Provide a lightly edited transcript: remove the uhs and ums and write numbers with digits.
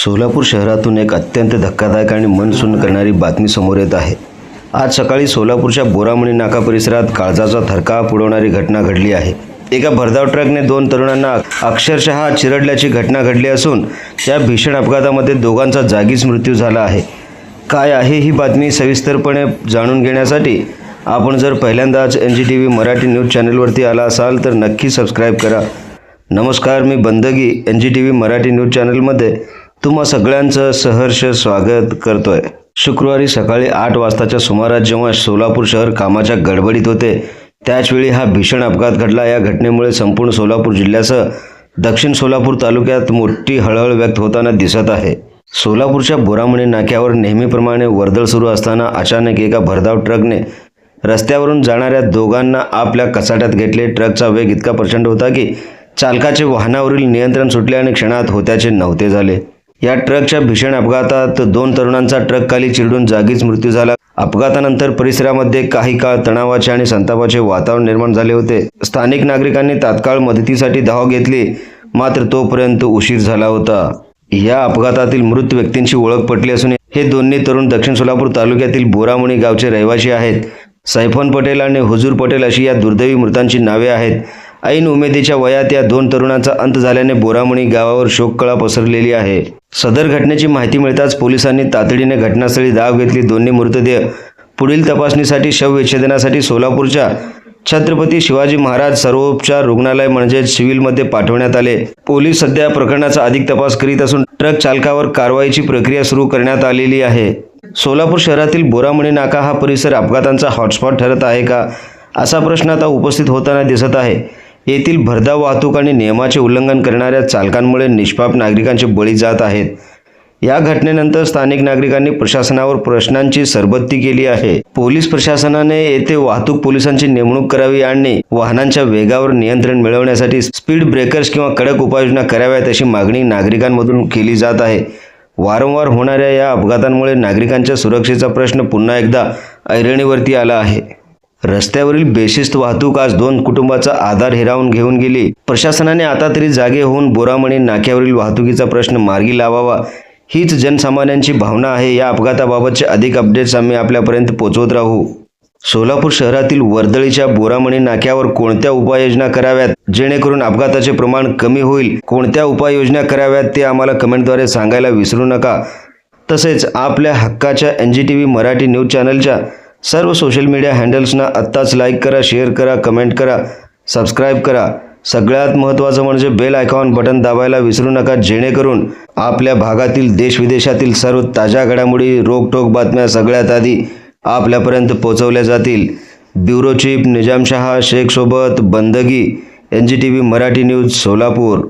सोलापूर शहरातून एक अत्यंत धक्कादायक आणि मन सुन्न करणारी बातमी समोर येत आहे। आज सकाळी सोलापूरच्या बोरामणी नाका परिसरात काळजाचा थरकाप उडवणारी घटना घडली आहे। एका भरधाव ट्रकने दोन तरुणांना अक्षरशः चिरडल्याची घटना घडली असून त्या भीषण अपघातामध्ये दोघांचा जागीच मृत्यू झाला आहे। काय आहे ही बातमी सविस्तरपणे जाणून घेण्यासाठी आपण जर पहिल्यांदाच NGTV मराठी न्यूज चॅनलवरती आला असाल तर नक्की सबस्क्राइब करा। नमस्कार, मी बंदगी NGTV मराठी न्यूज चॅनलमध्ये तुम्हा सगळ्यांचं सहर्ष स्वागत करतोय। शुक्रवारी सकाळी 8 वाजताच्या सुमारास जेव्हा सोलापूर शहर कामाच्या गडबडीत होते त्याचवेळी हा भीषण अपघात घडला। या घटनेमुळे संपूर्ण सोलापूर जिल्ह्यासह दक्षिण सोलापूर तालुक्यात मोठी हळहळ व्यक्त होताना दिसत आहे। सोलापूरच्या बोरामणी नाक्यावर नेहमीप्रमाणे वर्दळ सुरू असताना अचानक एका भरधाव ट्रकने रस्त्यावरून जाणाऱ्या दोघांना आपल्या कचाट्यात घेतले। ट्रकचा वेग इतका प्रचंड होता की चालकाचे वाहनावरील नियंत्रण सुटले आणि क्षणात होत्याचे नव्हते झाले। या ट्रकच्या भीषण अपघातात दोन तरुणांचा ट्रकखाली चिरडून जागीच मृत्यू झाला। अपघातानंतर परिसरामध्ये काही काळ तणावाचे आणि संतापाचे वातावरण निर्माण झाले होते। स्थानिक नागरिकांनी तात्काळ मदतीसाठी धाव घेतली, मात्र तोपर्यंत उशीर झाला होता। या अपघातातील मृत व्यक्तींची ओळख पटली असून हे दोन्ही तरुण दक्षिण सोलापूर तालुक्यातील बोरामणी गावचे रहिवासी आहेत। सैफन पटेल आणि हुजूर पटेल अशी या दुर्दैवी मृतांची नावे आहेत। ऐन उमेदीच्या वयात या दोन तरुणांचा अंत झाल्याने बोरामणी गावावर शोककळा पसरलेली आहे। सदर घटनेची माहिती मिळताच पोलिसांनी तातडीने घटनास्थळी धाव घेतली। दोन्ही मृतदेह पुढील तपासणीसाठी शवविच्छेदनासाठी सोलापूरच्या छत्रपती शिवाजी महाराज सर्वोपचार रुग्णालय म्हणजे सिव्हिलमध्ये पाठवण्यात आले। पोलीस सध्या प्रकरणाचा अधिक तपास करीत असून ट्रक चालकावर कारवाईची प्रक्रिया सुरू करण्यात आलेली आहे। सोलापूर शहरातील बोरामणी नाका हा परिसर अपघातांचा हॉटस्पॉट ठरत आहे का, असा प्रश्न आता उपस्थित होताना दिसत आहे। येथील भरधाव वाहतूक आणि नियमाचे उल्लंघन करणाऱ्या चालकांमुळे निष्पाप नागरिकांचे बळी जात आहेत। या घटनेनंतर स्थानिक नागरिकांनी प्रशासनावर प्रश्नांची सरबत्ती केली आहे। पोलीस प्रशासनाने येथे वाहतूक पोलिसांची नेमणूक करावी आणि वाहनांच्या वेगावर नियंत्रण मिळवण्यासाठी स्पीड ब्रेकर्स किंवा कडक उपाययोजना कराव्यात अशी मागणी नागरिकांमधून केली जात आहे। वारंवार होणाऱ्या या अपघातांमुळे नागरिकांच्या सुरक्षेचा प्रश्न पुन्हा एकदा ऐरणीवरती आला आहे। रस्त्यावरील बेशिस्त वाहतूक आज दोन कुटुंबाचा आधार हिरावून घेऊन गेली। प्रशासनाने आता तरी जागे होऊन बोरामणी नाक्यावरील वाहतुकीचा प्रश्न मार्गी लावावा हीच जनसामान्यांची भावना आहे। या अपघाताबाबतचे अधिक अपडेट्स आम्ही आपल्यापर्यंत पोहोचवत राहू। सोलापूर शहरातील वर्दळीच्या बोरामणी नाक्यावर कोणत्या उपाययोजना कराव्यात जेणेकरून अपघाताचे प्रमाण कमी होईल, कोणत्या उपाययोजना कराव्यात ते आम्हाला कमेंटद्वारे सांगायला विसरू नका। तसेच आपल्या हक्काच्या NGTV मराठी न्यूज चॅनलच्या सर्व सोशल मीडिया हँडल्सना आत्ताच लाईक करा, शेअर करा, कमेंट करा, सबस्क्राईब करा। सगळ्यात महत्त्वाचं म्हणजे बेल आयकॉन बटन दाबायला विसरू नका जेणेकरून आपल्या भागातील देश-विदेशातील सर्व ताज्या घडामोडी, रोकटोक बातम्या सगळ्यात आधी आपल्यापर्यंत पोहोचवल्या जातील। ब्युरो चीफ निजामशाह शेख सोबत बंदगी NGTV मराठी न्यूज सोलापूर।